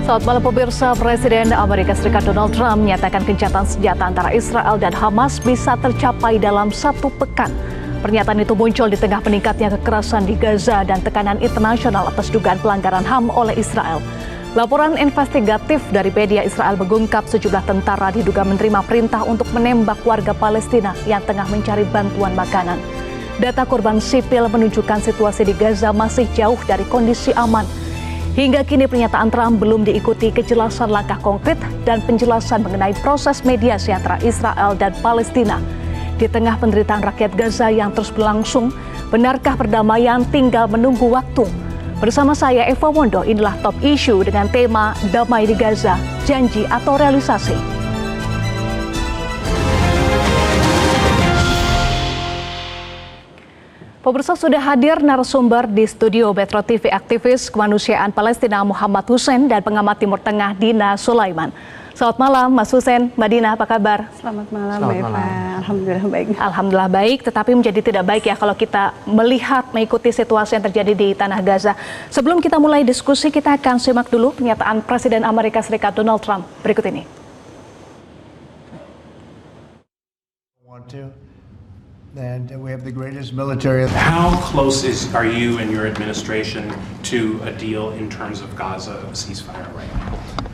Selamat malam pemirsa, Presiden Amerika Serikat Donald Trump menyatakan gencatan senjata antara Israel dan Hamas bisa tercapai dalam 1 pekan. Pernyataan itu muncul di tengah meningkatnya kekerasan di Gaza dan tekanan internasional atas dugaan pelanggaran HAM oleh Israel. Laporan investigatif dari media Israel mengungkap sejumlah tentara diduga menerima perintah untuk menembak warga Palestina yang tengah mencari bantuan makanan. Data korban sipil menunjukkan situasi di Gaza masih jauh dari kondisi aman. Hingga kini pernyataan Trump belum diikuti kejelasan langkah konkret dan penjelasan mengenai proses mediasi antara Israel dan Palestina. Di tengah penderitaan rakyat Gaza yang terus berlangsung, benarkah perdamaian tinggal menunggu waktu? Bersama saya Eva Mondo, inilah Top Issue dengan tema Damai di Gaza, Janji atau Realisasi. Pemirsa, sudah hadir narasumber di studio Metro TV, aktivis kemanusiaan Palestina Muhammad Hussein dan pengamat Timur Tengah Dina Sulaiman. Selamat malam Mas Hussein, Mbak Dina, apa kabar? Selamat malam Mbak Eva, alhamdulillah baik. Alhamdulillah baik, tetapi menjadi tidak baik ya kalau kita melihat, mengikuti situasi yang terjadi di Tanah Gaza. Sebelum kita mulai diskusi, kita akan simak dulu pernyataan Presiden Amerika Serikat Donald Trump berikut ini. And we have the greatest military. How close are you and your administration to a deal in terms of Gaza ceasefire right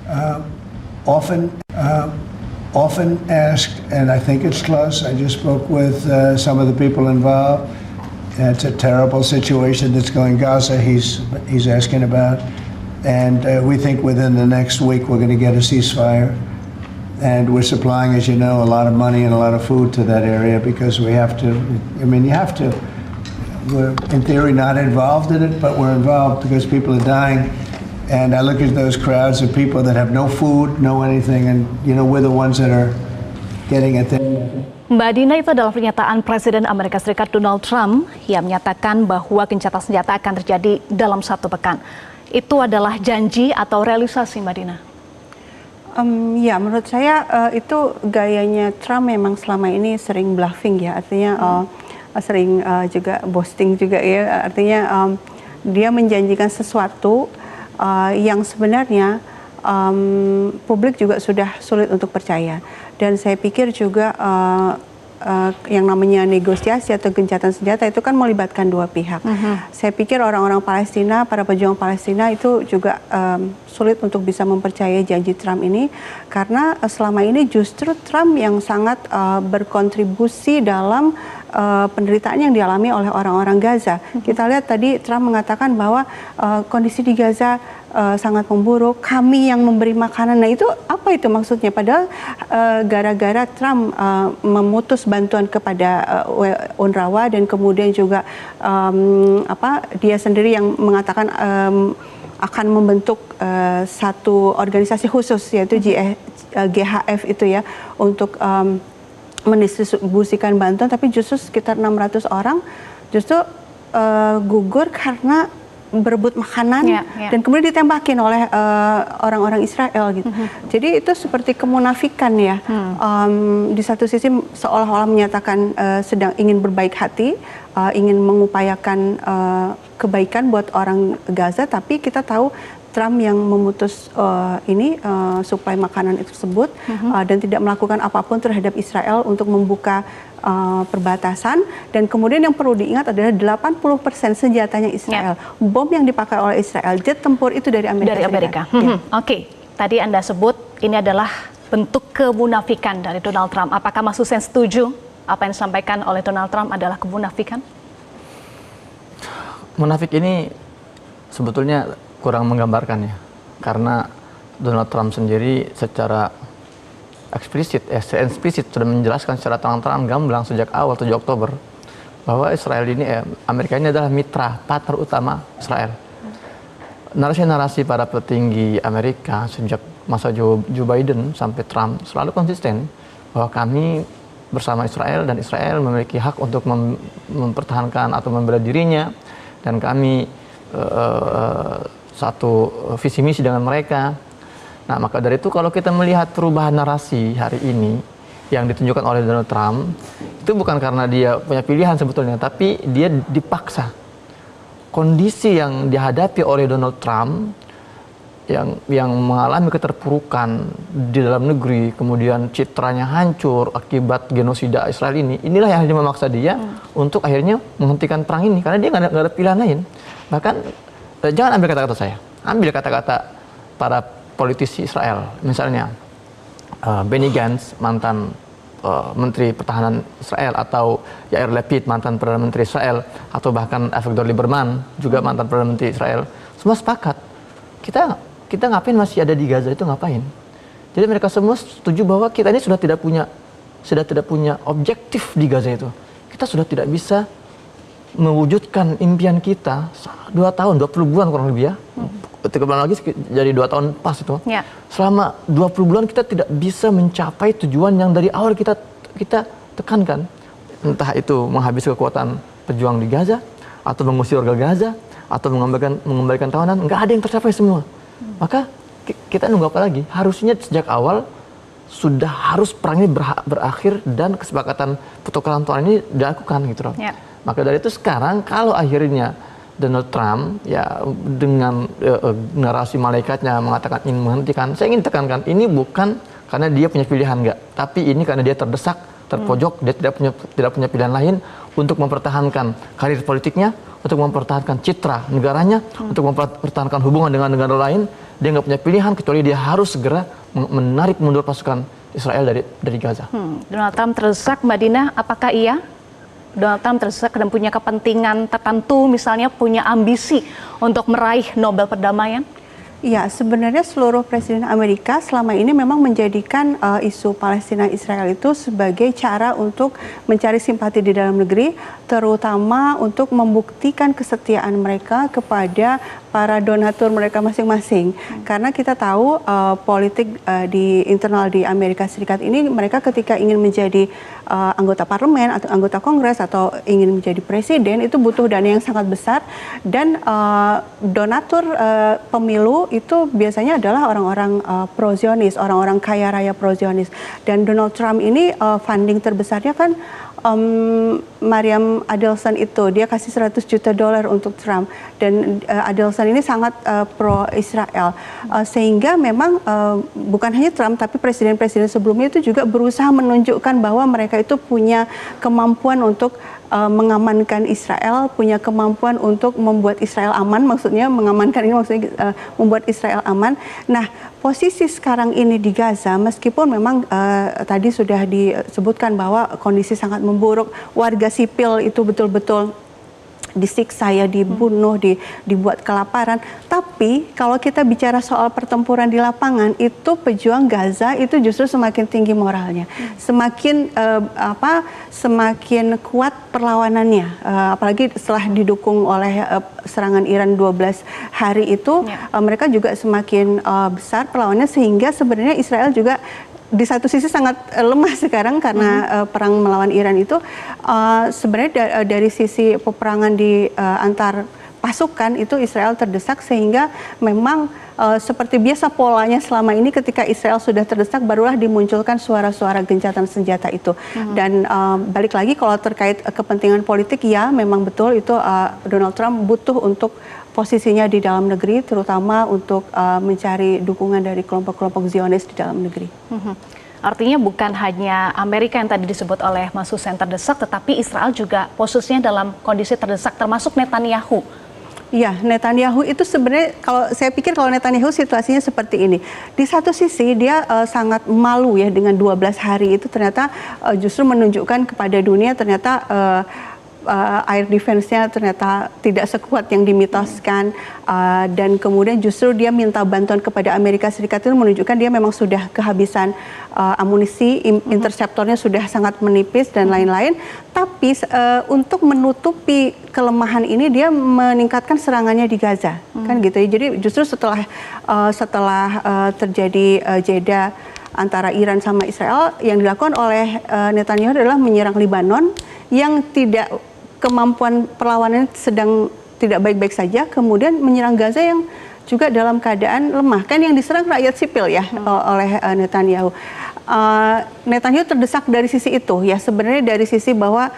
now? Often asked, and I think it's close. I just spoke with some of the people involved. It's a terrible situation that's going Gaza. He's asking about, and we think within the next week we're going to get a ceasefire. And we're supplying, as you know, a lot of money and a lot of food to that area because we have to. I mean, you have to. We're in theory not involved in it, but we're involved because people are dying. And I look at those crowds of people that have no food, no anything, and you know, we're the ones that are getting it. Mbak Dina, itu adalah pernyataan Presiden Amerika Serikat Donald Trump yang menyatakan bahwa gencatan senjata akan terjadi dalam 1 pekan. Itu adalah janji atau realisasi, Mbak Dina? Ya, menurut saya itu gayanya Trump memang selama ini sering bluffing ya, artinya sering juga boasting juga ya, artinya dia menjanjikan sesuatu yang sebenarnya publik juga sudah sulit untuk percaya. Dan saya pikir juga yang namanya negosiasi atau gencatan senjata itu kan melibatkan 2 pihak. Saya pikir orang-orang Palestina, para pejuang Palestina itu juga sulit untuk bisa mempercayai janji Trump ini karena selama ini justru Trump yang sangat berkontribusi dalam penderitaan yang dialami oleh orang-orang Gaza. Kita lihat tadi Trump mengatakan bahwa kondisi di Gaza sangat memburuk, kami yang memberi makanan. Nah itu apa itu maksudnya? Padahal gara-gara Trump memutus bantuan kepada UNRWA dan kemudian juga dia sendiri yang mengatakan akan membentuk satu organisasi khusus yaitu GHF itu ya untuk mendistribusikan bantuan, tapi justru sekitar 600 orang justru gugur karena berebut makanan dan kemudian ditembakin oleh orang-orang Israel gitu. Jadi itu seperti kemunafikan ya. Di satu sisi seolah-olah menyatakan sedang ingin berbaik hati, ingin mengupayakan kebaikan buat orang Gaza, tapi kita tahu Trump yang memutus suplai makanan tersebut dan tidak melakukan apapun terhadap Israel untuk membuka perbatasan. Dan kemudian yang perlu diingat adalah 80% senjatanya Israel. Bom yang dipakai oleh Israel, jet tempur itu dari Amerika. Oke, tadi Anda sebut ini adalah bentuk kemunafikan dari Donald Trump. Apakah Mas Hussein setuju apa yang disampaikan oleh Donald Trump adalah kemunafikan? Munafik ini sebetulnya kurang menggambarkan ya, karena Donald Trump sendiri secara eksplisit sudah menjelaskan secara terang-terang gamblang sejak awal 7 Oktober bahwa Israel ini, Amerika ini adalah mitra, partner utama Israel. Narasi-narasi para petinggi Amerika sejak masa Joe Biden sampai Trump selalu konsisten bahwa kami bersama Israel dan Israel memiliki hak untuk mempertahankan atau membela dirinya, dan kami satu visi misi dengan mereka. Nah, maka dari itu kalau kita melihat perubahan narasi hari ini yang ditunjukkan oleh Donald Trump, itu bukan karena dia punya pilihan sebetulnya, tapi dia dipaksa. Kondisi yang dihadapi oleh Donald Trump yang mengalami keterpurukan di dalam negeri, kemudian citranya hancur akibat genosida Israel ini, inilah yang akhirnya memaksa dia untuk akhirnya menghentikan perang ini, karena dia nggak ada pilihan lain. Bahkan jangan ambil kata-kata saya, ambil kata-kata para politisi Israel, misalnya Benny Gantz, mantan Menteri Pertahanan Israel, atau Yair Lapid, mantan Perdana Menteri Israel, atau bahkan Avigdor Lieberman, juga mantan Perdana Menteri Israel, semua sepakat kita ngapain masih ada di Gaza itu, ngapain? Jadi mereka semua setuju bahwa kita ini sudah tidak punya objektif di Gaza itu. Kita sudah tidak bisa mewujudkan impian kita 2 tahun, 20 bulan kurang lebih ya. 3 bulan lagi jadi 2 tahun pas itu. Ya. Selama 20 bulan kita tidak bisa mencapai tujuan yang dari awal kita tekankan. Entah itu menghabisi kekuatan pejuang di Gaza, atau mengusir warga Gaza, atau mengembalikan tawanan, nggak ada yang tercapai semua. Maka kita nunggu apa lagi? Harusnya sejak awal sudah harus perang ini berakhir dan kesepakatan pertukaran tawanan ini dilakukan gitu loh. Ya. Maka dari itu sekarang kalau akhirnya Donald Trump ya dengan narasi malaikatnya mengatakan ingin menghentikan, saya ingin tekankan ini bukan karena dia punya pilihan enggak, tapi ini karena dia terdesak, terpojok, dia tidak punya pilihan lain untuk mempertahankan karir politiknya, untuk mempertahankan citra negaranya, untuk mempertahankan hubungan dengan negara lain. Dia nggak punya pilihan kecuali dia harus segera menarik mundur pasukan Israel dari Gaza. Donald Trump terdesak, Mbak Dina, apakah iya? Donald Trump terdesak dan punya kepentingan tertentu, misalnya punya ambisi untuk meraih Nobel Perdamaian? Ya, sebenarnya seluruh presiden Amerika selama ini memang menjadikan isu Palestina Israel itu sebagai cara untuk mencari simpati di dalam negeri, terutama untuk membuktikan kesetiaan mereka kepada para donatur mereka masing-masing. Karena kita tahu politik di internal di Amerika Serikat ini, mereka ketika ingin menjadi anggota parlemen atau anggota kongres atau ingin menjadi presiden itu butuh dana yang sangat besar, dan donatur pemilu itu biasanya adalah orang-orang pro-Zionis, orang-orang kaya raya pro-Zionis. Dan Donald Trump ini funding terbesarnya kan Mariam Adelson itu, dia kasih $100 juta untuk Trump, dan Adelson ini sangat pro-Israel, sehingga memang bukan hanya Trump tapi presiden-presiden sebelumnya itu juga berusaha menunjukkan bahwa mereka itu punya kemampuan untuk mengamankan Israel, punya kemampuan untuk membuat Israel aman, maksudnya mengamankan ini maksudnya membuat Israel aman. Nah, posisi sekarang ini di Gaza, meskipun memang tadi sudah disebutkan bahwa kondisi sangat memburuk, warga sipil itu betul-betul disiksa, ya, dibunuh, dibuat kelaparan. Tapi kalau kita bicara soal pertempuran di lapangan, itu pejuang Gaza itu justru semakin tinggi moralnya, semakin kuat perlawanannya, apalagi setelah didukung oleh serangan Iran 12 hari itu, mereka juga semakin besar perlawanannya, sehingga sebenarnya Israel juga di satu sisi sangat lemah sekarang karena perang melawan Iran itu. Sebenarnya dari sisi peperangan di antar pasukan itu Israel terdesak, sehingga memang seperti biasa polanya selama ini, ketika Israel sudah terdesak barulah dimunculkan suara-suara gencatan senjata itu. Dan balik lagi kalau terkait kepentingan politik, ya memang betul itu Donald Trump butuh untuk posisinya di dalam negeri, terutama untuk mencari dukungan dari kelompok-kelompok Zionis di dalam negeri. Artinya bukan hanya Amerika yang tadi disebut oleh Mas Hussein terdesak, tetapi Israel juga posisinya dalam kondisi terdesak, termasuk Netanyahu. Ya, Netanyahu itu sebenarnya, kalau saya pikir kalau Netanyahu situasinya seperti ini. Di satu sisi dia sangat malu ya dengan 12 hari itu, ternyata justru menunjukkan kepada dunia ternyata air defense-nya ternyata tidak sekuat yang dimitoskan, dan kemudian justru dia minta bantuan kepada Amerika Serikat itu menunjukkan dia memang sudah kehabisan amunisi, interceptornya sudah sangat menipis dan lain-lain. Tapi untuk menutupi kelemahan ini dia meningkatkan serangannya di Gaza, kan gitu ya. Jadi justru setelah terjadi jeda antara Iran sama Israel, yang dilakukan oleh Netanyahu adalah menyerang Lebanon yang kemampuan perlawanan sedang tidak baik-baik saja, kemudian menyerang Gaza yang juga dalam keadaan lemah. Kan yang diserang rakyat sipil ya oleh Netanyahu. Netanyahu terdesak dari sisi itu ya, sebenarnya dari sisi bahwa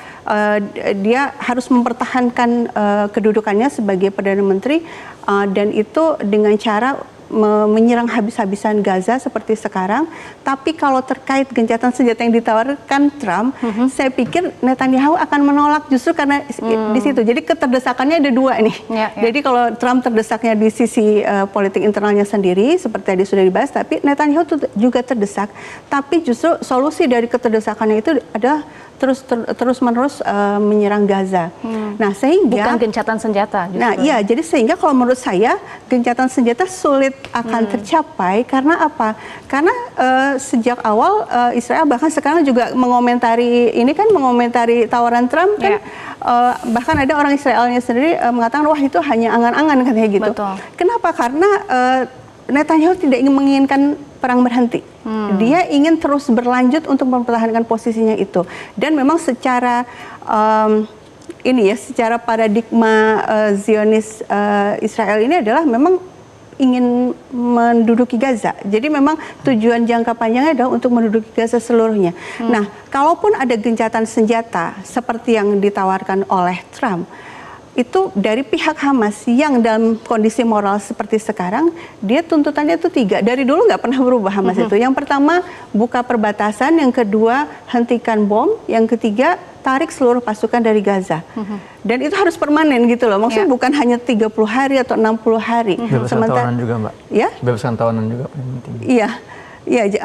dia harus mempertahankan kedudukannya sebagai Perdana Menteri, dan itu dengan cara menyerang habis-habisan Gaza seperti sekarang. Tapi kalau terkait gencatan senjata yang ditawarkan Trump, saya pikir Netanyahu akan menolak justru karena di situ. Jadi keterdesakannya ada dua nih. Jadi kalau Trump terdesaknya di sisi politik internalnya sendiri, seperti tadi sudah dibahas, tapi Netanyahu juga terdesak. Tapi justru solusi dari keterdesakannya itu adalah terus-menerus menyerang Gaza. Nah, sehingga bukan gencatan senjata. Justru. Nah, iya, jadi sehingga kalau menurut saya gencatan senjata sulit akan tercapai karena apa? Karena sejak awal Israel bahkan sekarang juga mengomentari tawaran Trump kan, bahkan ada orang Israelnya sendiri mengatakan wah itu hanya angan-angan katanya gitu. Betul. Kenapa? Karena Netanyahu tidak menginginkan perang berhenti. Dia ingin terus berlanjut untuk mempertahankan posisinya itu. Dan memang secara secara paradigma Zionis Israel ini adalah memang ingin menduduki Gaza. Jadi memang tujuan jangka panjangnya adalah untuk menduduki Gaza seluruhnya. Nah, kalaupun ada gencatan senjata seperti yang ditawarkan oleh Trump, itu dari pihak Hamas yang dalam kondisi moral seperti sekarang, dia tuntutannya itu 3. Dari dulu nggak pernah berubah Hamas itu. Yang pertama, buka perbatasan. Yang kedua, hentikan bom. Yang ketiga, tarik seluruh pasukan dari Gaza. Dan itu harus permanen gitu loh. Maksudnya bukan hanya 30 hari atau 60 hari. Bebaskan tawanan juga, Mbak. Ya? Bebaskan tawanan juga paling penting.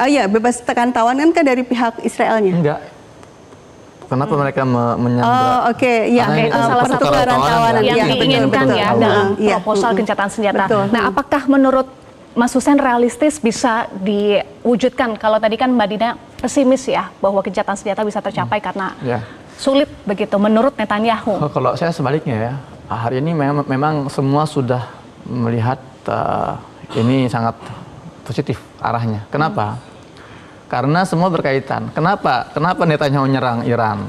Iya, bebaskan tawanan kan dari pihak Israelnya. Enggak. Kenapa mereka menyandra? Salah satu tawanan yang diinginkan dalam proposal gencatan senjata. Nah, apakah menurut Mas Hussein realistis bisa diwujudkan? Kalau tadi kan Mbak Dina pesimis ya bahwa gencatan senjata bisa tercapai karena sulit begitu menurut Netanyahu. Kalau saya sebaliknya ya, hari ini memang semua sudah melihat ini sangat positif arahnya. Kenapa? Karena semua berkaitan. Kenapa Netanyahu nyerang Iran?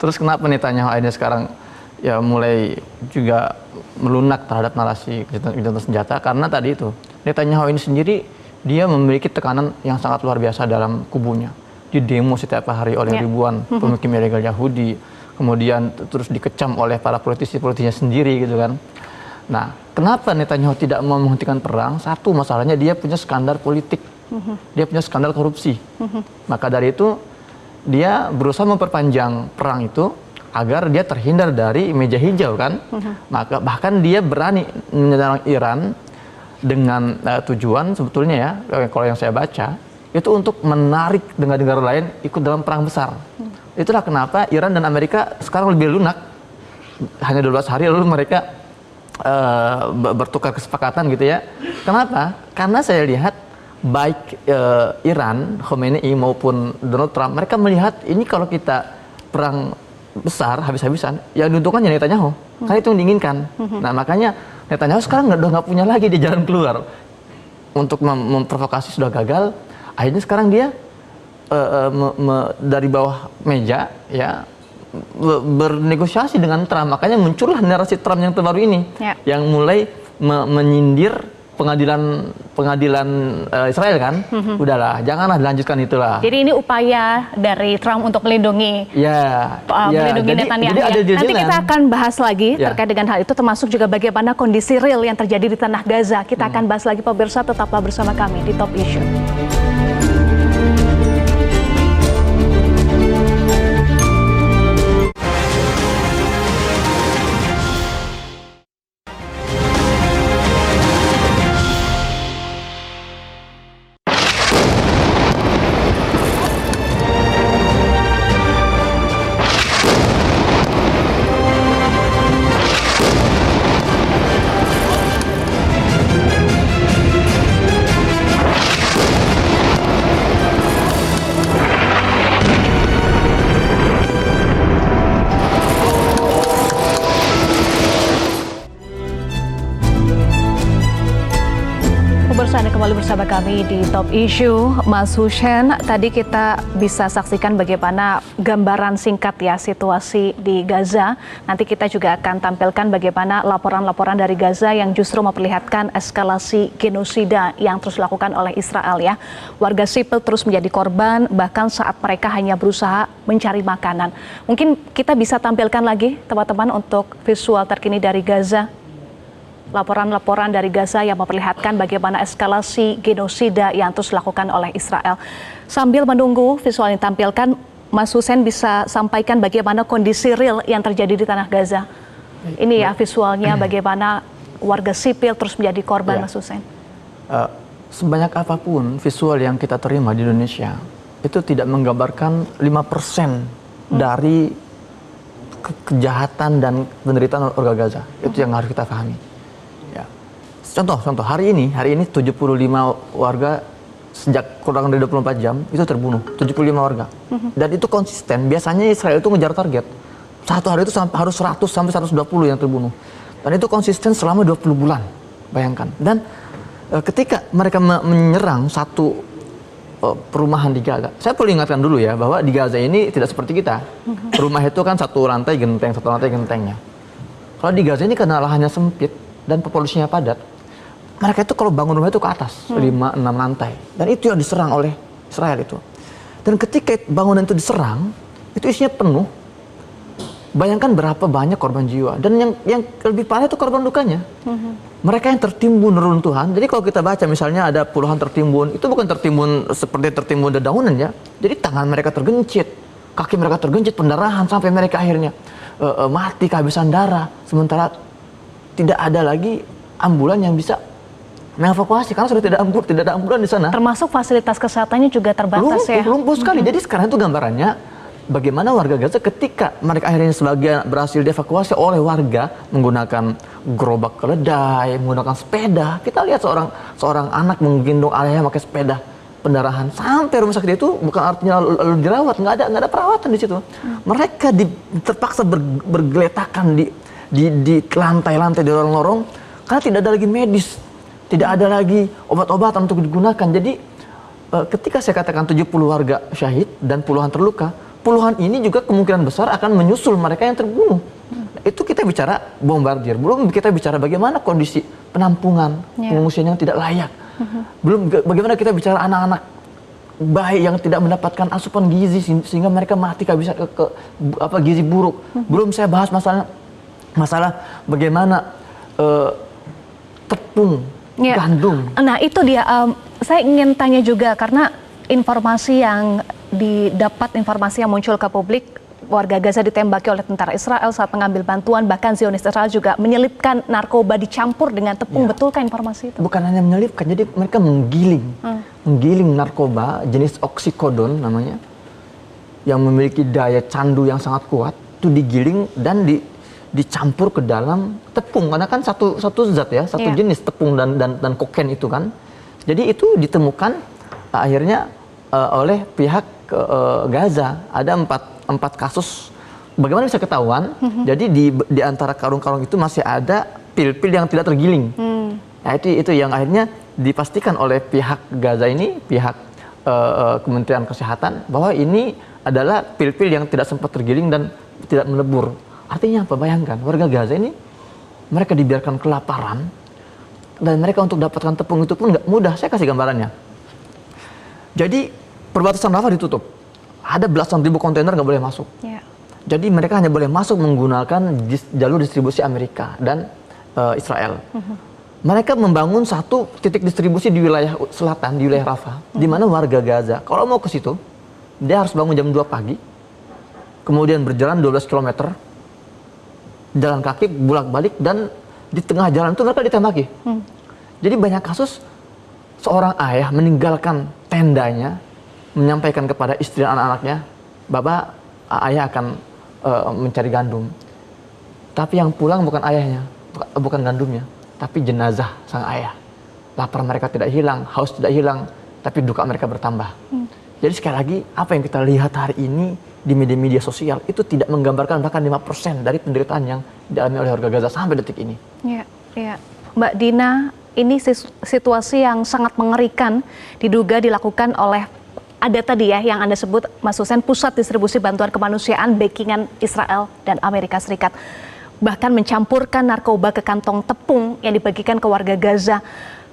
Terus kenapa Netanyahu akhirnya sekarang ya mulai juga melunak terhadap narasi gencatan senjata? Karena tadi itu Netanyahu ini sendiri dia memiliki tekanan yang sangat luar biasa dalam kubunya. Di demo setiap hari oleh ribuan pemukim ilegal Yahudi, kemudian terus dikecam oleh para politisi-politisinya sendiri gitu kan. Nah, kenapa Netanyahu tidak mau menghentikan perang? Satu masalahnya dia punya skandal politik. Dia punya skandal korupsi. Maka dari itu dia berusaha memperpanjang perang itu agar dia terhindar dari meja hijau kan. Maka bahkan dia berani menyerang Iran dengan tujuan sebetulnya ya, kalau yang saya baca itu untuk menarik negara-negara lain ikut dalam perang besar. Itulah kenapa Iran dan Amerika sekarang lebih lunak. Hanya 12 hari lalu mereka bertukar kesepakatan gitu ya. Kenapa? Karena saya lihat baik Iran, Khomeini maupun Donald Trump, mereka melihat ini kalau kita perang besar habis-habisan, yang diuntungkan ya Netanyahu, karena itu yang diinginkan. Nah makanya Netanyahu sekarang udah nggak punya lagi di jalan keluar untuk memprovokasi sudah gagal. Akhirnya sekarang dia dari bawah meja ya bernegosiasi dengan Trump. Makanya muncullah narasi Trump yang terbaru ini, yang mulai menyindir pengadilan Israel kan, udahlah, janganlah dilanjutkan itulah. Jadi ini upaya dari Trump untuk melindungi, melindungi Netanyahu. Nanti kita akan bahas lagi terkait dengan hal itu, termasuk juga bagaimana kondisi real yang terjadi di tanah Gaza. Kita akan bahas lagi pemirsa, tetaplah bersama kami di Top Issue. Anda kembali bersama kami di Top Issue. Mas Hussein, tadi kita bisa saksikan bagaimana gambaran singkat ya situasi di Gaza. Nanti kita juga akan tampilkan bagaimana laporan-laporan dari Gaza yang justru memperlihatkan eskalasi genosida yang terus dilakukan oleh Israel ya. Warga sipil terus menjadi korban bahkan saat mereka hanya berusaha mencari makanan. Mungkin kita bisa tampilkan lagi teman-teman untuk visual terkini dari Gaza. laporan-laporan dari Gaza yang memperlihatkan bagaimana eskalasi genosida yang terus dilakukan oleh Israel. Sambil menunggu visual yang ditampilkan, Mas Hussein bisa sampaikan bagaimana kondisi real yang terjadi di tanah Gaza. Ini ya visualnya bagaimana warga sipil terus menjadi korban, Mas Hussein. Sebanyak apapun visual yang kita terima di Indonesia, itu tidak menggambarkan 5% dari kejahatan dan penderitaan warga Gaza. Itu yang harus kita pahami. Ya. Contoh hari ini 75 warga sejak kurang dari 24 jam itu terbunuh, 75 warga. Dan itu konsisten. Biasanya Israel itu ngejar target. Satu hari itu harus 100 sampai 120 yang terbunuh. Dan itu konsisten selama 20 bulan. Bayangkan. Dan ketika mereka menyerang satu perumahan di Gaza. Saya perlu ingatkan dulu ya bahwa di Gaza ini tidak seperti kita. Rumah itu kan satu rantai gentengnya. Kalau di Gaza ini karena lahannya sempit dan populasinya padat, mereka itu kalau bangun rumah itu ke atas 5-6 lantai. Dan itu yang diserang oleh Israel itu. Dan ketika bangunan itu diserang, itu isinya penuh. Bayangkan berapa banyak korban jiwa. Dan yang lebih parah itu korban lukanya. Mereka yang tertimbun reruntuhan. Jadi kalau kita baca misalnya ada puluhan tertimbun, itu bukan tertimbun seperti tertimbun dedaunan ya. Jadi tangan mereka tergencit, kaki mereka tergencit, pendarahan sampai mereka akhirnya mati kehabisan darah. Sementara tidak ada lagi ambulan yang bisa mengevakuasi karena sudah tidak ada ambulan di sana. Termasuk fasilitas kesehatannya juga terbatas ya. Lumpuh sekali. Jadi sekarang itu gambarannya bagaimana warga Gaza ketika mereka akhirnya sebagian berhasil dievakuasi oleh warga menggunakan gerobak keledai, menggunakan sepeda. Kita lihat seorang anak menggendong ayahnya pakai sepeda, pendarahan sampai rumah sakit itu bukan artinya lalu dirawat, nggak ada perawatan di situ. Mereka terpaksa bergeletakan di lantai-lantai di lorong-lorong karena tidak ada lagi medis, tidak ada lagi obat-obatan untuk digunakan. Jadi ketika saya katakan 70 warga syahid dan puluhan terluka, puluhan ini juga kemungkinan besar akan menyusul mereka yang terbunuh. Itu kita bicara bombardir, belum kita bicara bagaimana kondisi penampungan, pengungsian yang tidak layak. Belum bagaimana kita bicara anak-anak bayi yang tidak mendapatkan asupan gizi sehingga mereka mati kehabisan gizi buruk. Belum saya bahas masalah bagaimana tepung, gandum. Nah itu dia, saya ingin tanya juga karena informasi yang informasi yang muncul ke publik, warga Gaza ditembaki oleh tentara Israel saat mengambil bantuan, bahkan Zionis Israel juga menyelipkan narkoba dicampur dengan tepung. Betulkah informasi itu? Bukan hanya menyelipkan, jadi mereka menggiling narkoba jenis oksikodon namanya, yang memiliki daya candu yang sangat kuat, itu digiling dan dicampur ke dalam tepung, karena kan satu zat ya, satu jenis tepung dan kokain itu kan. Jadi itu ditemukan akhirnya oleh pihak Gaza. Ada empat kasus. Bagaimana bisa ketahuan? Jadi di antara karung-karung itu masih ada pil-pil yang tidak tergiling. Nah, itu yang akhirnya dipastikan oleh pihak Gaza ini, pihak Kementerian Kesehatan, bahwa ini adalah pil-pil yang tidak sempat tergiling dan tidak melebur. Artinya apa? Bayangkan, warga Gaza ini mereka dibiarkan kelaparan dan mereka untuk dapatkan tepung itu pun nggak mudah. Saya kasih gambarannya. Jadi perbatasan Rafah ditutup. Ada belasan ribu kontainer nggak boleh masuk. Jadi mereka hanya boleh masuk menggunakan jalur distribusi Amerika dan Israel. Mereka membangun satu titik distribusi di wilayah selatan, di wilayah Rafah, di mana warga Gaza kalau mau ke situ, dia harus bangun jam 2 pagi, kemudian berjalan 12 km, jalan kaki, bolak-balik, dan di tengah jalan itu mereka ditembaki. Jadi banyak kasus seorang ayah meninggalkan tendanya, menyampaikan kepada istri dan anak-anaknya, "Bapak, ayah akan mencari gandum." Tapi yang pulang bukan ayahnya, bukan gandumnya, tapi jenazah sang ayah. Lapar mereka tidak hilang, haus tidak hilang, tapi duka mereka bertambah. Jadi sekali lagi, apa yang kita lihat hari ini di media-media sosial itu tidak menggambarkan bahkan 5% dari penderitaan yang dialami oleh warga Gaza sampai detik ini. Ya. Mbak Dina, ini situasi yang sangat mengerikan diduga dilakukan oleh, ada tadi ya yang Anda sebut Mas Hussein, pusat distribusi bantuan kemanusiaan backingan Israel dan Amerika Serikat. Bahkan mencampurkan narkoba ke kantong tepung yang dibagikan ke warga Gaza.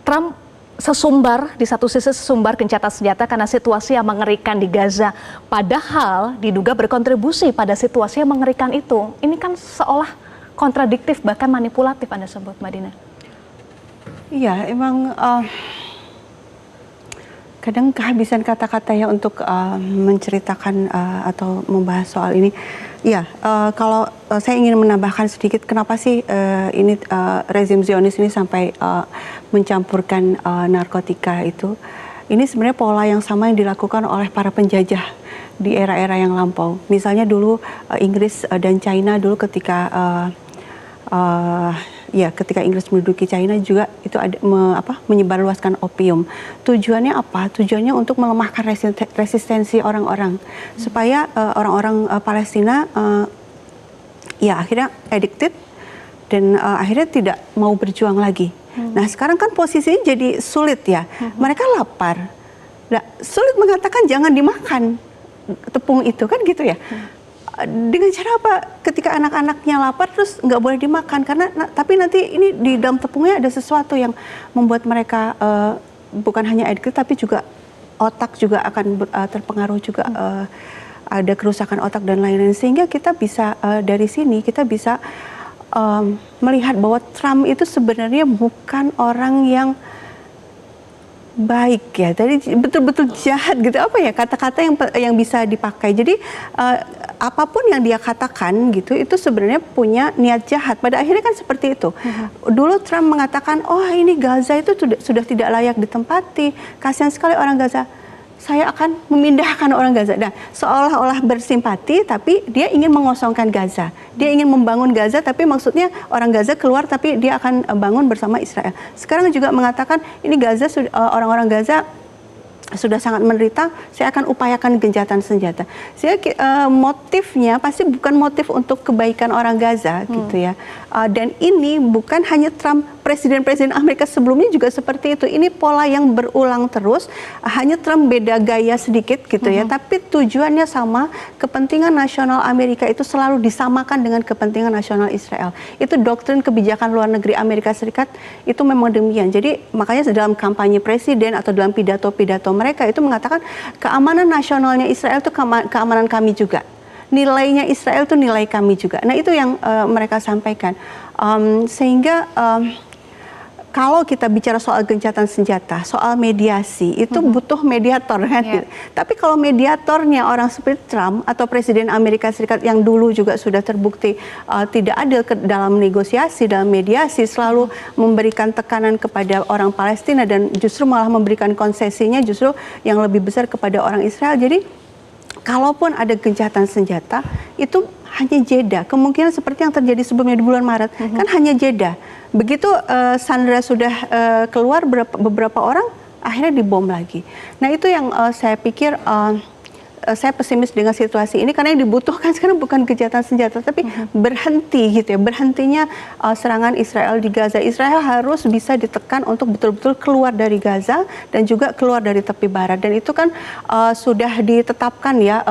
Trump di satu sisi sesumbar gencatan senjata karena situasi yang mengerikan di Gaza. Padahal diduga berkontribusi pada situasi yang mengerikan itu. Ini kan seolah kontradiktif bahkan manipulatif Anda sebut, Mbak Dina. Iya, emang kadang kehabisan kata-kata ya untuk menceritakan atau membahas soal ini. Iya, kalau saya ingin menambahkan sedikit, kenapa sih ini rezim Zionis ini sampai mencampurkan narkotika itu? Ini sebenarnya pola yang sama yang dilakukan oleh para penjajah di era-era yang lampau. Misalnya dulu Inggris dan China dulu ketika ketika Inggris menduduki China juga itu ada menyebarluaskan opium. Tujuannya apa? Tujuannya untuk melemahkan resistensi orang-orang supaya orang-orang Palestina akhirnya addicted dan akhirnya tidak mau berjuang lagi. Nah, sekarang kan posisinya jadi sulit ya. Mereka lapar. Nah, sulit mengatakan jangan dimakan tepung itu kan gitu ya. Dengan cara apa? Ketika anak-anaknya lapar terus nggak boleh dimakan karena tapi nanti ini di dalam tepungnya ada sesuatu yang membuat mereka bukan hanya addicted tapi juga otak juga akan terpengaruh juga, ada kerusakan otak dan lain-lain, sehingga kita bisa dari sini kita bisa melihat bahwa Trump itu sebenarnya bukan orang yang baik ya, tadi betul-betul jahat gitu, apa ya kata-kata yang bisa dipakai. Jadi apapun yang dia katakan gitu itu sebenarnya punya niat jahat. Pada akhirnya kan seperti itu. Dulu Trump mengatakan, oh ini Gaza itu sudah tidak layak ditempati, kasihan sekali orang Gaza. Saya akan memindahkan orang Gaza. Nah, seolah-olah bersimpati, tapi dia ingin mengosongkan Gaza. Dia ingin membangun Gaza, tapi maksudnya orang Gaza keluar, tapi dia akan bangun bersama Israel. Sekarang juga mengatakan, ini Gaza, orang-orang Gaza sudah sangat menderita, saya akan upayakan gencatan senjata. Sehingga motifnya pasti bukan motif untuk kebaikan orang Gaza gitu ya. Dan ini bukan hanya Trump, presiden-presiden Amerika sebelumnya juga seperti itu. Ini pola yang berulang terus, hanya Trump beda gaya sedikit gitu ya. Tapi tujuannya sama, kepentingan nasional Amerika itu selalu disamakan dengan kepentingan nasional Israel. Itu doktrin kebijakan luar negeri Amerika Serikat itu memang demikian. Jadi makanya dalam kampanye presiden atau dalam pidato-pidato mereka itu mengatakan keamanan nasionalnya Israel itu keamanan kami juga. Nilainya Israel itu nilai kami juga. Nah itu yang mereka sampaikan. Sehingga kalau kita bicara soal gencatan senjata, soal mediasi, itu butuh mediator kan. Yeah. Tapi kalau mediatornya orang seperti Trump atau Presiden Amerika Serikat yang dulu juga sudah terbukti tidak adil dalam negosiasi, dalam mediasi, selalu memberikan tekanan kepada orang Palestina dan justru malah memberikan konsesinya justru yang lebih besar kepada orang Israel. Jadi kalaupun ada gencatan senjata, itu hanya jeda. Kemungkinan seperti yang terjadi sebelumnya di bulan Maret, kan hanya jeda. Begitu Sandra sudah keluar, beberapa orang akhirnya dibom lagi. Nah itu yang saya pikir, saya pesimis dengan situasi ini, karena yang dibutuhkan sekarang bukan gencatan senjata, tapi berhenti gitu ya. Berhentinya serangan Israel di Gaza. Israel harus bisa ditekan untuk betul-betul keluar dari Gaza dan juga keluar dari tepi barat. Dan itu kan sudah ditetapkan ya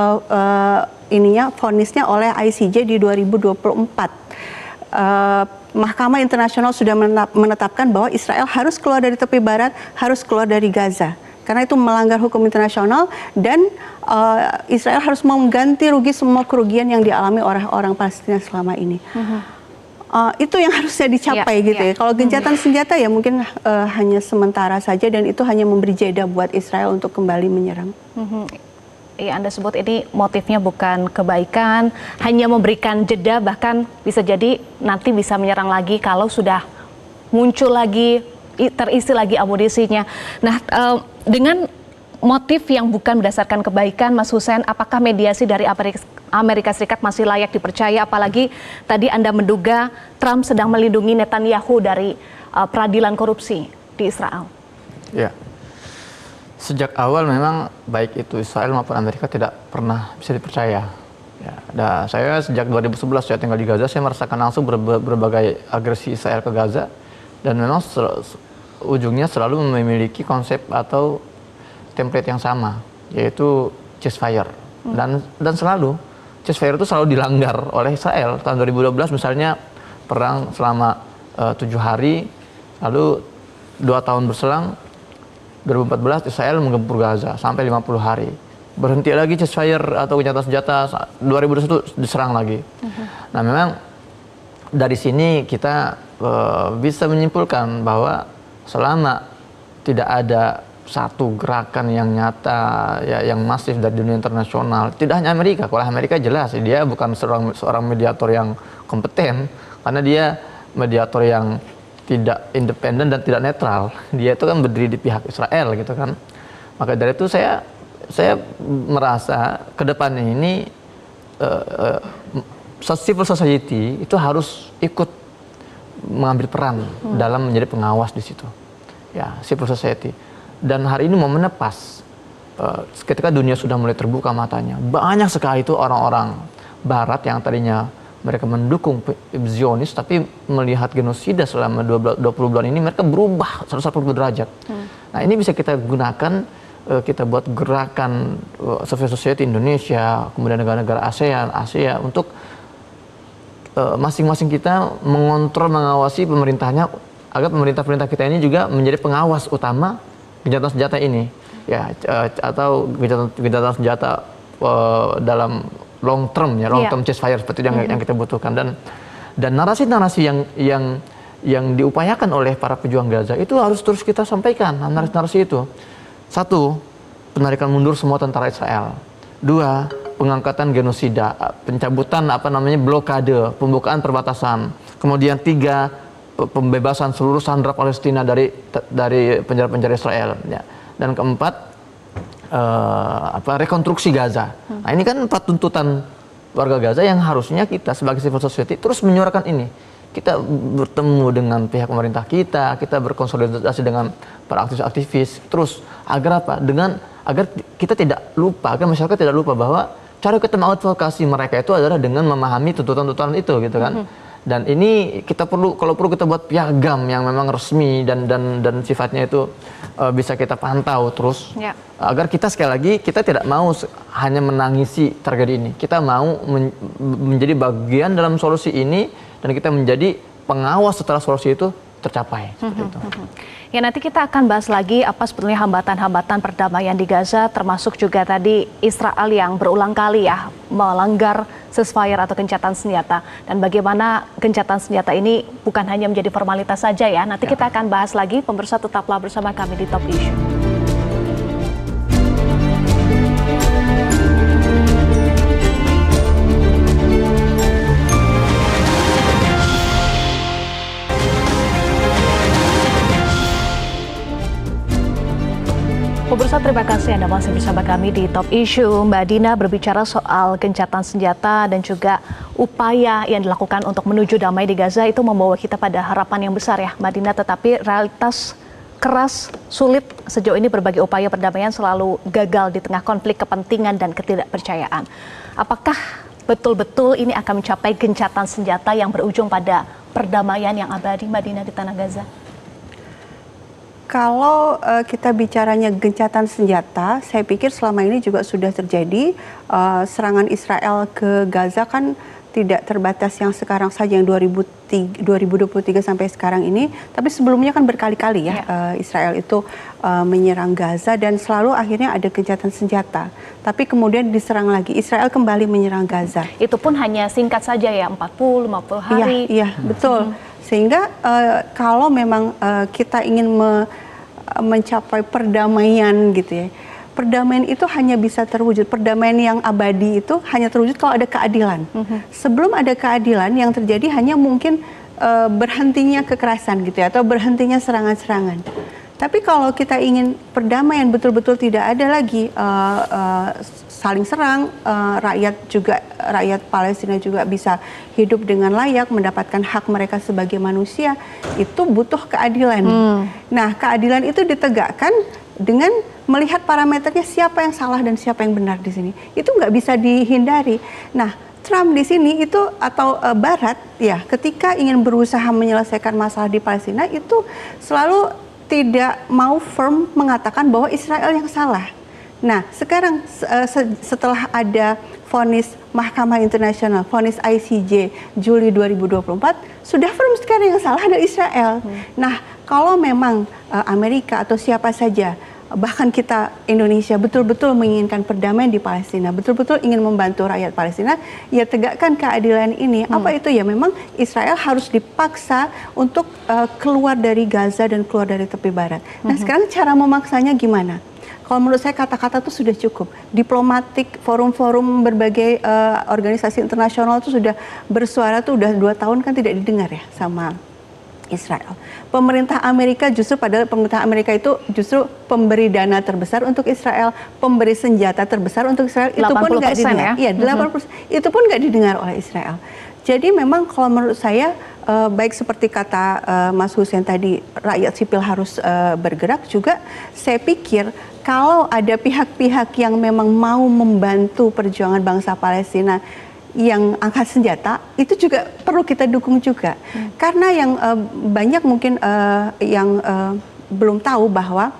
vonisnya oleh ICJ di 2024. Mahkamah Internasional sudah menetapkan bahwa Israel harus keluar dari tepi barat, harus keluar dari Gaza. Karena itu melanggar hukum internasional dan Israel harus mengganti rugi semua kerugian yang dialami oleh orang Palestina selama ini. Itu yang harusnya dicapai gitu ya. Kalau gencatan senjata ya mungkin hanya sementara saja dan itu hanya memberi jeda buat Israel untuk kembali menyerang. Anda sebut ini motifnya bukan kebaikan, hanya memberikan jeda, bahkan bisa jadi nanti bisa menyerang lagi kalau sudah muncul lagi, terisi lagi amunisinya. Nah, dengan motif yang bukan berdasarkan kebaikan, Mas Hussein, apakah mediasi dari Amerika Serikat masih layak dipercaya? Apalagi tadi Anda menduga Trump sedang melindungi Netanyahu dari peradilan korupsi di Israel. Ya. Sejak awal memang baik itu Israel maupun Amerika tidak pernah bisa dipercaya. Ya, saya sejak 2011 saya tinggal di Gaza, saya merasakan langsung berbagai agresi Israel ke Gaza, dan memang ujungnya selalu memiliki konsep atau template yang sama, yaitu ceasefire. Dan selalu ceasefire itu selalu dilanggar oleh Israel. Tahun 2012 misalnya perang selama 7 hari, lalu 2 tahun berselang 2014 Israel menggempur Gaza sampai 50 hari. Berhenti lagi ceasefire atau gencatan senjata, 2021 diserang lagi. Nah memang dari sini kita bisa menyimpulkan bahwa selama tidak ada satu gerakan yang nyata, ya, yang masif dari dunia internasional, tidak hanya Amerika. Kalau Amerika jelas dia bukan seorang mediator yang kompeten, karena dia mediator yang tidak independen dan tidak netral. Dia itu kan berdiri di pihak Israel gitu kan. Maka dari itu saya merasa ke depannya ini civil society itu harus ikut mengambil peran dalam menjadi pengawas di situ. Ya, civil society. Dan hari ini momennya pas. Ketika dunia sudah mulai terbuka matanya, banyak sekali itu orang-orang Barat yang tadinya mereka mendukung Zionis, tapi melihat genosida selama 20 bulan ini, mereka berubah 180 derajat. Nah, ini bisa kita gunakan, kita buat gerakan civil society Indonesia, kemudian negara-negara ASEAN, Asia, untuk masing-masing kita mengontrol, mengawasi pemerintahnya, agar pemerintah-pemerintah kita ini juga menjadi pengawas utama gencatan senjata ini, ya, atau gencatan senjata dalam long term ceasefire seperti yang kita butuhkan. Dan narasi-narasi yang diupayakan oleh para pejuang Gaza itu harus terus kita sampaikan. Narasi-narasi itu, satu, penarikan mundur semua tentara Israel. Dua, pengangkatan genosida, pencabutan blokade, pembukaan perbatasan. Kemudian tiga, pembebasan seluruh sandera Palestina dari penjara-penjara Israel. Ya. Dan keempat, rekonstruksi Gaza. Nah, ini kan 4 tuntutan warga Gaza yang harusnya kita sebagai civil society terus menyuarakan ini. Kita bertemu dengan pihak pemerintah kita berkonsolidasi dengan para aktivis-aktivis, terus agar apa? Agar kita tidak lupa, agar masyarakat tidak lupa bahwa cara kita mengadvokasi mereka itu adalah dengan memahami tuntutan-tuntutan itu, gitu kan. Dan ini kita kalau perlu kita buat piagam yang memang resmi dan sifatnya itu bisa kita pantau terus, agar kita sekali lagi kita tidak mau hanya menangisi tragedi ini. Kita mau menjadi bagian dalam solusi ini dan kita menjadi pengawas setelah solusi itu tercapai. Seperti itu. Ya, nanti kita akan bahas lagi apa sebetulnya hambatan-hambatan perdamaian di Gaza, termasuk juga tadi Israel yang berulang kali ya melanggar ceasefire atau gencatan senjata, dan bagaimana gencatan senjata ini bukan hanya menjadi formalitas saja ya. Nanti kita akan bahas lagi. Pemirsa, tetaplah bersama kami di Top Issue. Pemirsa, terima kasih Anda masih bersama kami di Top Issue. Mbak Dina berbicara soal gencatan senjata dan juga upaya yang dilakukan untuk menuju damai di Gaza itu membawa kita pada harapan yang besar ya Mbak Dina, tetapi realitas keras, sulit sejauh ini berbagai upaya perdamaian selalu gagal di tengah konflik kepentingan dan ketidakpercayaan. Apakah betul-betul ini akan mencapai gencatan senjata yang berujung pada perdamaian yang abadi Mbak Dina di Tanah Gaza? Kalau kita bicaranya gencatan senjata, saya pikir selama ini juga sudah terjadi. Serangan Israel ke Gaza kan tidak terbatas yang sekarang saja, yang 2023 sampai sekarang ini. Tapi sebelumnya kan berkali-kali ya, Israel itu menyerang Gaza dan selalu akhirnya ada gencatan senjata. Tapi kemudian diserang lagi, Israel kembali menyerang Gaza. Itu pun hanya singkat saja ya, 40-50 hari. Iya, betul. Sehingga kalau memang kita ingin mencapai perdamaian gitu ya, perdamaian itu hanya bisa terwujud, perdamaian yang abadi itu hanya terwujud kalau ada keadilan. Sebelum ada keadilan, yang terjadi hanya mungkin berhentinya kekerasan gitu ya, atau berhentinya serangan-serangan. Tapi kalau kita ingin perdamaian betul-betul tidak ada lagi saling serang, rakyat Palestina juga bisa hidup dengan layak, mendapatkan hak mereka sebagai manusia, itu butuh keadilan. Nah, keadilan itu ditegakkan dengan melihat parameternya siapa yang salah dan siapa yang benar di sini. Itu nggak bisa dihindari. Nah, Trump di sini itu atau Barat ya, ketika ingin berusaha menyelesaikan masalah di Palestina itu selalu tidak mau firm mengatakan bahwa Israel yang salah. Nah, sekarang setelah ada vonis Mahkamah Internasional, vonis ICJ Juli 2024, sudah firm sekarang yang salah adalah Israel. Nah, kalau memang Amerika atau siapa saja bahkan kita Indonesia betul-betul menginginkan perdamaian di Palestina, betul-betul ingin membantu rakyat Palestina, ya tegakkan keadilan ini. Apa itu ya? Memang Israel harus dipaksa untuk keluar dari Gaza dan keluar dari tepi barat. Nah, sekarang cara memaksanya gimana? Kalau menurut saya kata-kata itu sudah cukup. Diplomatik, forum-forum berbagai organisasi internasional itu sudah bersuara tuh udah 2 tahun kan tidak didengar ya sama Israel. Pemerintah Amerika justru, padahal pemerintah Amerika itu justru pemberi dana terbesar untuk Israel, pemberi senjata terbesar untuk Israel, itu pun nggak didengar. Ya? Iya, 80%. Itu pun nggak didengar oleh Israel. Jadi memang kalau menurut saya, baik seperti kata Mas Hussein tadi, rakyat sipil harus bergerak juga. Saya pikir kalau ada pihak-pihak yang memang mau membantu perjuangan bangsa Palestina yang angkat senjata, itu juga perlu kita dukung juga. Karena yang banyak mungkin yang belum tahu bahwa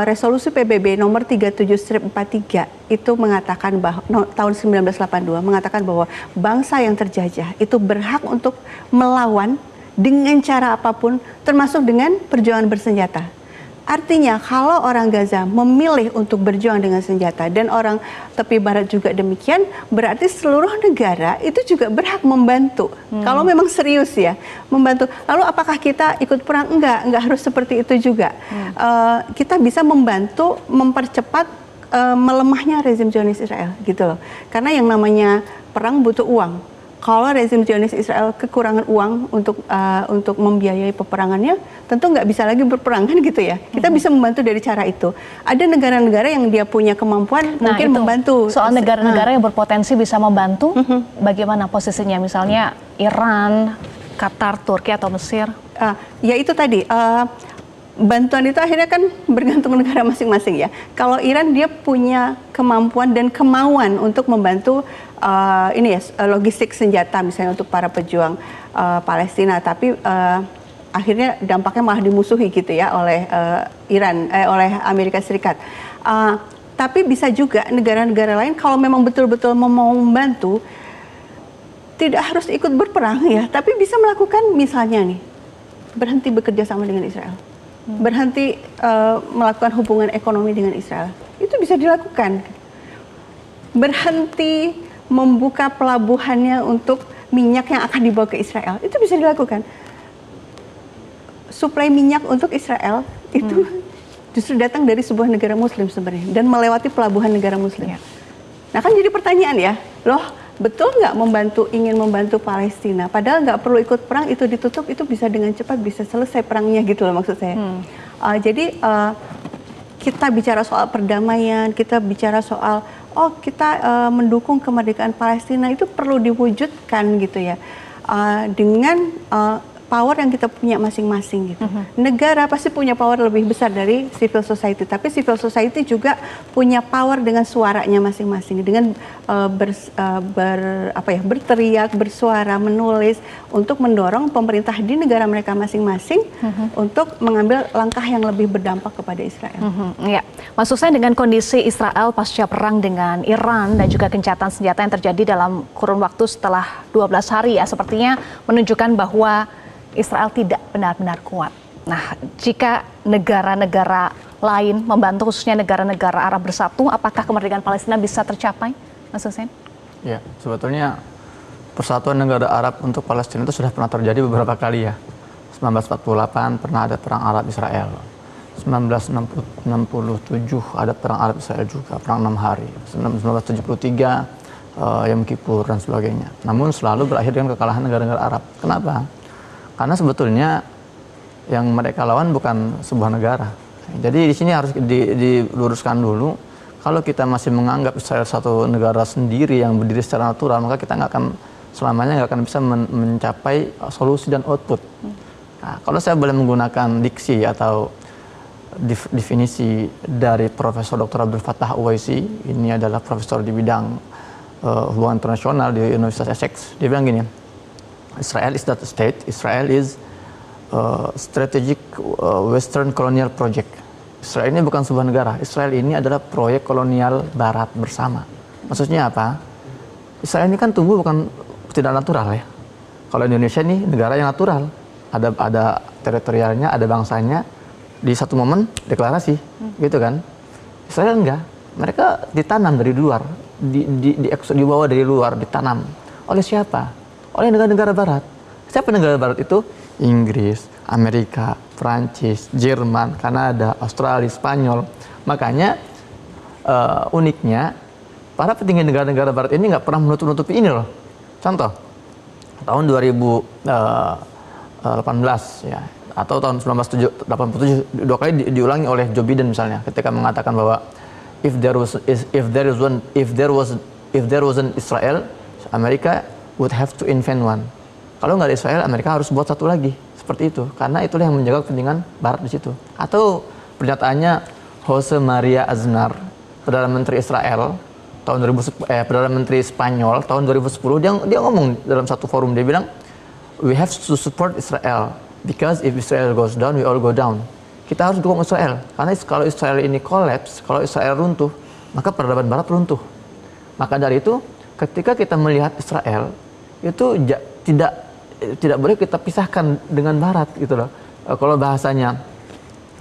resolusi PBB nomor 37/43 itu mengatakan bahwa tahun 1982 mengatakan bahwa bangsa yang terjajah itu berhak untuk melawan dengan cara apapun, termasuk dengan perjuangan bersenjata. Artinya kalau orang Gaza memilih untuk berjuang dengan senjata dan orang tepi barat juga demikian, berarti seluruh negara itu juga berhak membantu. Kalau memang serius ya, membantu. Lalu apakah kita ikut perang? Enggak harus seperti itu juga. Kita bisa membantu mempercepat melemahnya rezim Zionis Israel gitu loh. Karena yang namanya perang butuh uang. Kalau rezim Zionis Israel kekurangan uang untuk membiayai peperangannya, tentu nggak bisa lagi berperang kan gitu ya. Kita bisa membantu dari cara itu. Ada negara-negara yang dia punya kemampuan mungkin membantu. Soal negara-negara yang berpotensi bisa membantu, bagaimana posisinya? Misalnya Iran, Qatar, Turki atau Mesir? Ya itu tadi. Bantuan itu akhirnya kan bergantung negara masing-masing ya. Kalau Iran dia punya kemampuan dan kemauan untuk membantu logistik senjata misalnya untuk para pejuang Palestina, tapi akhirnya dampaknya malah dimusuhi gitu ya oleh oleh Amerika Serikat. Tapi bisa juga negara-negara lain kalau memang betul-betul mau membantu, tidak harus ikut berperang ya, tapi bisa melakukan misalnya nih berhenti bekerja sama dengan Israel. Berhenti melakukan hubungan ekonomi dengan Israel, itu bisa dilakukan. Berhenti membuka pelabuhannya untuk minyak yang akan dibawa ke Israel, itu bisa dilakukan. Suplai minyak untuk Israel itu justru datang dari sebuah negara Muslim sebenarnya dan melewati pelabuhan negara Muslim. Nah kan jadi pertanyaan ya, loh betul nggak ingin membantu Palestina, padahal nggak perlu ikut perang, itu ditutup, itu bisa dengan cepat bisa selesai perangnya gitu loh maksud saya. Jadi kita bicara soal perdamaian, kita bicara soal kita mendukung kemerdekaan Palestina, itu perlu diwujudkan gitu ya, dengan power yang kita punya masing-masing gitu. Negara pasti punya power lebih besar dari civil society, tapi civil society juga punya power dengan suaranya masing-masing, dengan berteriak, bersuara, menulis untuk mendorong pemerintah di negara mereka masing-masing untuk mengambil langkah yang lebih berdampak kepada Israel. Ya, Mas Hussein, dengan kondisi Israel pasca perang dengan Iran dan juga gencatan senjata yang terjadi dalam kurun waktu setelah 12 hari ya, sepertinya menunjukkan bahwa Israel tidak benar-benar kuat. Nah, jika negara-negara lain membantu, khususnya negara-negara Arab bersatu, apakah kemerdekaan Palestina bisa tercapai, Mas Hussein? Ya, sebetulnya persatuan negara Arab untuk Palestina itu sudah pernah terjadi beberapa kali ya. 1948 pernah ada perang Arab Israel. 1967 ada perang Arab Israel juga, perang 6 hari. 1973 Yom Kippur dan sebagainya. Namun selalu berakhir dengan kekalahan negara-negara Arab. Kenapa? Karena sebetulnya yang mereka lawan bukan sebuah negara. Jadi di sini harus diluruskan dulu. Kalau kita masih menganggap Israel satu negara sendiri yang berdiri secara natural, maka kita selamanya nggak akan bisa mencapai solusi dan output. Nah, kalau saya boleh menggunakan diksi atau definisi dari Profesor Dr. Abdul Fattah Uwaisi, ini adalah profesor di bidang hubungan internasional di Universitas Essex. Dia bilang gini, Israel is not a state. Israel is strategic Western colonial project. Israel ini bukan sebuah negara. Israel ini adalah proyek kolonial Barat bersama. Maksudnya apa? Israel ini kan tumbuh bukan tidak natural ya. Kalau Indonesia ini negara yang natural. Ada teritorialnya, ada bangsanya, di satu momen deklarasi, gitu kan? Israel enggak, mereka ditanam dari luar, dibawa dari luar, ditanam. Oleh siapa? Oleh negara-negara Barat. Siapa negara Barat itu? Inggris, Amerika, Prancis, Jerman, Kanada, Australia, Spanyol. Makanya uniknya para petinggi negara-negara Barat ini nggak pernah menutup-nutupi ini loh. Contoh, tahun 2018 ya, atau tahun 1987 dua kali diulangi oleh Joe Biden misalnya, ketika mengatakan bahwa if there was an Israel, Amerika would have to invent one. Kalau nggak ada Israel, Amerika harus buat satu lagi, seperti itu, karena itulah yang menjaga kepentingan Barat di situ. Atau pernyataannya Jose Maria Aznar, Perdana Menteri Israel tahun 2010, Perdana Menteri Spanyol tahun 2010, dia ngomong dalam satu forum, dia bilang we have to support Israel because if Israel goes down, we all go down. Kita harus dukung Israel, karena kalau Israel ini collapse, kalau Israel runtuh, maka peradaban Barat runtuh. Maka dari itu, ketika kita melihat Israel, itu tidak boleh kita pisahkan dengan Barat, gitu loh. Kalau bahasanya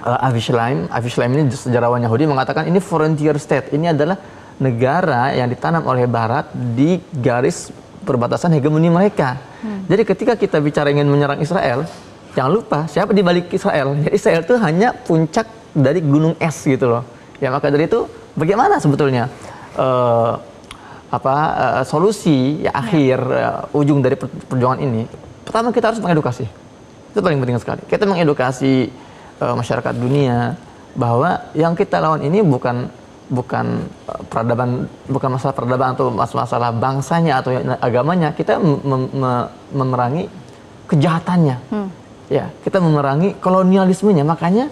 Avi Shlaim ini sejarawan Yahudi mengatakan ini frontier state, ini adalah negara yang ditanam oleh Barat di garis perbatasan hegemoni mereka. Jadi ketika kita bicara ingin menyerang Israel, jangan lupa siapa di balik Israel. Jadi Israel itu hanya puncak dari gunung es, gitu loh. Ya, maka dari itu bagaimana sebetulnya solusi ya akhir ujung dari perjuangan ini? Pertama, kita harus mengedukasi. Itu paling penting sekali. Kita mengedukasi masyarakat dunia bahwa yang kita lawan ini bukan peradaban, bukan masalah peradaban atau masalah bangsanya atau agamanya. Kita memerangi kejahatannya. Ya, kita memerangi kolonialismenya. Makanya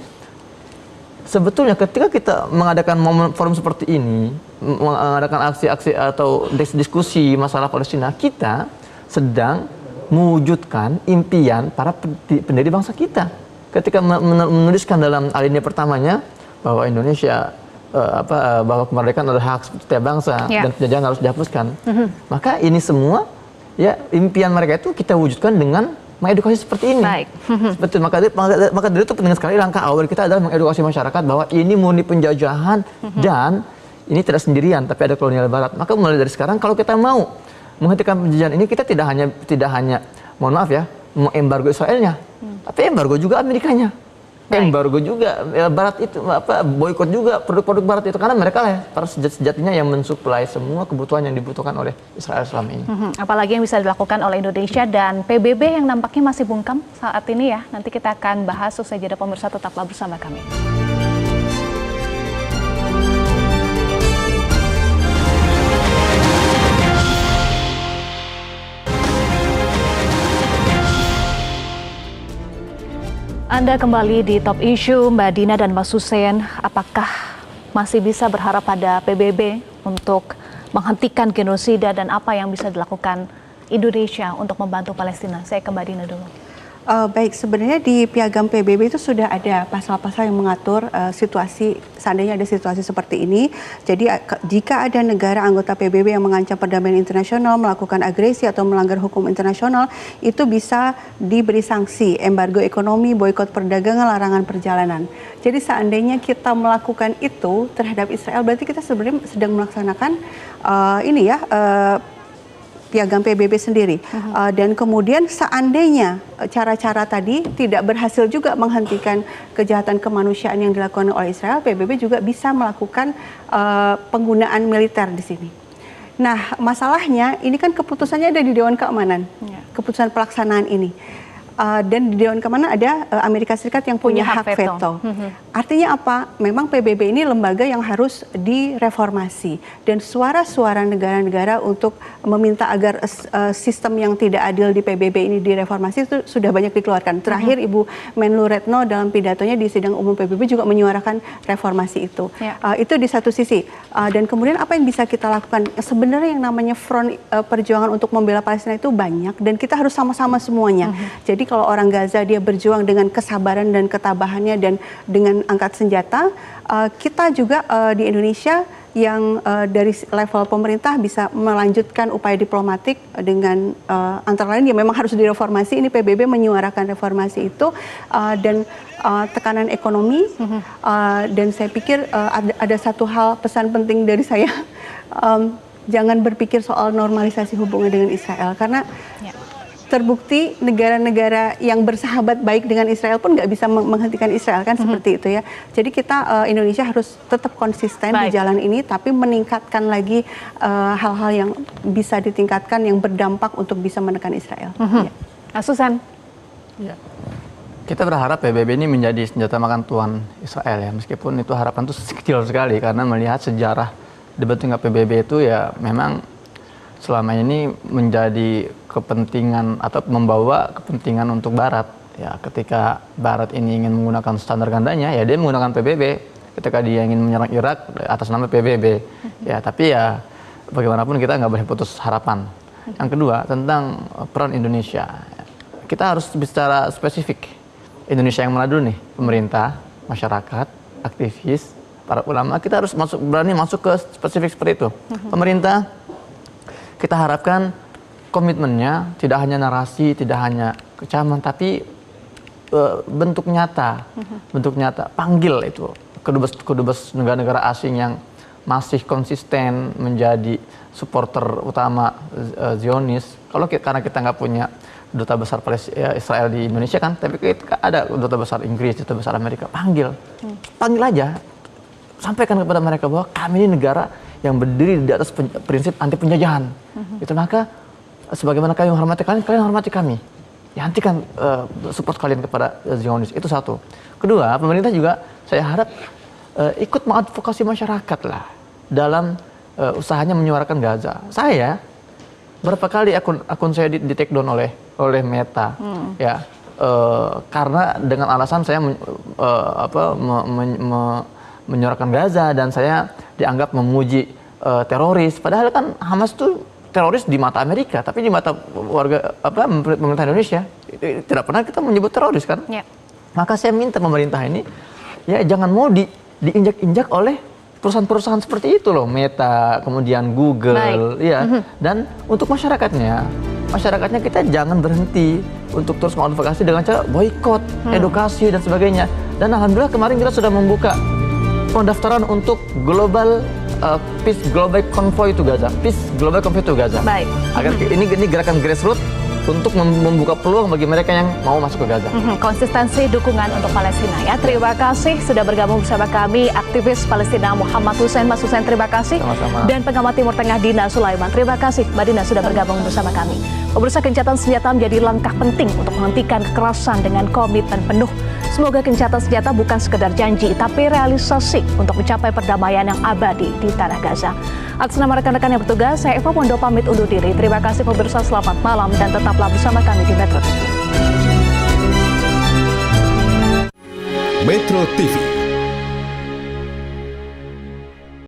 sebetulnya ketika kita mengadakan forum seperti ini, mengadakan aksi-aksi atau diskusi masalah Palestina, kita sedang mewujudkan impian para pendiri bangsa kita. Ketika menuliskan dalam alinea pertamanya bahwa Indonesia bahwa kemerdekaan adalah hak setiap bangsa dan penjajahan harus dihapuskan. Maka ini semua ya impian mereka itu kita wujudkan dengan mengedukasi seperti ini. Baik. Betul, maka dari itu penting sekali langkah awal kita adalah mengedukasi masyarakat bahwa ini murni penjajahan dan ini tidak sendirian, tapi ada kolonial Barat. Maka mulai dari sekarang kalau kita mau menghentikan penjajahan ini, kita tidak hanya mohon maaf ya, mengembargo Israelnya, tapi embargo juga Amerikanya. Embargo juga Barat itu boikot juga produk-produk Barat itu, karena mereka lah para sejatinya yang mensuplai semua kebutuhan yang dibutuhkan oleh Israel selama ini. Apalagi yang bisa dilakukan oleh Indonesia dan PBB yang nampaknya masih bungkam saat ini ya. Nanti kita akan bahas usai jeda, pemirsa, tetaplah bersama kami. Anda kembali di Top Issue, Mbak Dina dan Mas Hussein. Apakah masih bisa berharap pada PBB untuk menghentikan genosida dan apa yang bisa dilakukan Indonesia untuk membantu Palestina? Saya ke Mbak Dina dulu. Baik, sebenarnya di Piagam PBB itu sudah ada pasal-pasal yang mengatur situasi, seandainya ada situasi seperti ini. Jadi jika ada negara anggota PBB yang mengancam perdamaian internasional, melakukan agresi atau melanggar hukum internasional, itu bisa diberi sanksi, embargo ekonomi, boikot perdagangan, larangan perjalanan. Jadi seandainya kita melakukan itu terhadap Israel, berarti kita sebenarnya sedang melaksanakan Piagam PBB sendiri. Dan kemudian seandainya cara-cara tadi tidak berhasil juga menghentikan kejahatan kemanusiaan yang dilakukan oleh Israel, PBB juga bisa melakukan penggunaan militer di sini. Nah, masalahnya ini kan keputusannya ada di Dewan Keamanan, keputusan pelaksanaan ini. Dan di Dewan Keamanan ada Amerika Serikat yang punya hak veto. Artinya apa? Memang PBB ini lembaga yang harus direformasi. Dan suara-suara negara-negara untuk meminta agar sistem yang tidak adil di PBB ini direformasi itu sudah banyak dikeluarkan. Terakhir Ibu Menlu Retno dalam pidatonya di sidang umum PBB juga menyuarakan reformasi itu. Itu di satu sisi. Dan kemudian apa yang bisa kita lakukan? Sebenarnya yang namanya front perjuangan untuk membela Palestina itu banyak dan kita harus sama-sama semuanya. Jadi kalau orang Gaza dia berjuang dengan kesabaran dan ketabahannya dan dengan angkat senjata, kita juga di Indonesia yang dari level pemerintah bisa melanjutkan upaya diplomatik dengan antara lain ya memang harus direformasi. Ini PBB menyuarakan reformasi itu dan tekanan ekonomi dan saya pikir ada satu hal pesan penting dari saya, jangan berpikir soal normalisasi hubungan dengan Israel karena terbukti negara-negara yang bersahabat baik dengan Israel pun nggak bisa menghentikan Israel kan seperti itu ya. Jadi kita Indonesia harus tetap konsisten di jalan ini, tapi meningkatkan lagi hal-hal yang bisa ditingkatkan yang berdampak untuk bisa menekan Israel. Nah, Susan. Ya. Kita berharap PBB ini menjadi senjata makan tuan Israel ya, meskipun itu harapan itu kecil sekali karena melihat sejarah dibentuknya PBB itu ya memang selama ini menjadi kepentingan atau membawa kepentingan untuk Barat. Ya, ketika Barat ini ingin menggunakan standar gandanya, ya dia menggunakan PBB. Ketika dia ingin menyerang Irak atas nama PBB. Ya, tapi ya bagaimanapun kita nggak boleh putus harapan. Yang kedua tentang peran Indonesia. Kita harus bicara spesifik. Indonesia yang mana dulu nih? Pemerintah, masyarakat, aktivis, para ulama. Kita harus berani masuk ke spesifik seperti itu. Pemerintah, kita harapkan komitmennya tidak hanya narasi, tidak hanya kecaman, tapi bentuk nyata, panggil itu kedubes negara-negara asing yang masih konsisten menjadi supporter utama Zionis. Karena kita nggak punya duta besar Israel di Indonesia kan, tapi kita ada duta besar Inggris, duta besar Amerika, panggil aja, sampaikan kepada mereka bahwa kami ini negara yang berdiri di atas prinsip anti penjajahan. Itu maka sebagaimana kalian hormati kalian hormati kami. Ya hentikan support kalian kepada Zionis. Itu satu. Kedua, pemerintah juga saya harap ikut mengadvokasi masyarakat lah dalam usahanya menyuarakan Gaza. Saya berapa kali akun saya di take down oleh Meta ya karena dengan alasan saya menyuarakan Gaza dan saya dianggap memuji teroris. Padahal kan Hamas tuh teroris di mata Amerika, tapi di mata warga pemerintah Indonesia tidak pernah kita menyebut teroris kan? Ya. Maka saya minta pemerintah ini ya jangan mau diinjak-injak oleh perusahaan-perusahaan seperti itu loh, Meta, kemudian Google, ya. Dan untuk masyarakatnya kita jangan berhenti untuk terus mengadvokasi dengan cara boikot, edukasi dan sebagainya. Dan alhamdulillah kemarin kita sudah membuka pendaftaran untuk Peace Global Convoy to Gaza. Peace Global Convoy to Gaza. Baik. Agar ini gerakan grassroots untuk membuka peluang bagi mereka yang mau masuk ke Gaza. Konsistensi dukungan untuk Palestina ya. Terima kasih sudah bergabung bersama kami aktivis Palestina Muhammad Hussein. Mas Hussein terima kasih. Sama-sama. Dan pengamat Timur Tengah Dina Sulaiman. Terima kasih Mbak Dina sudah bergabung bersama kami. Pemirsa, gencatan senjata menjadi langkah penting untuk menghentikan kekerasan dengan komitmen penuh. Semoga gencatan senjata bukan sekedar janji, tapi realisasi untuk mencapai perdamaian yang abadi di Tanah Gaza. Atas nama rekan-rekan yang bertugas, saya Eva Mondo pamit undur diri. Terima kasih pemirsa, selamat malam dan tetaplah bersama kami di Metro TV. Metro TV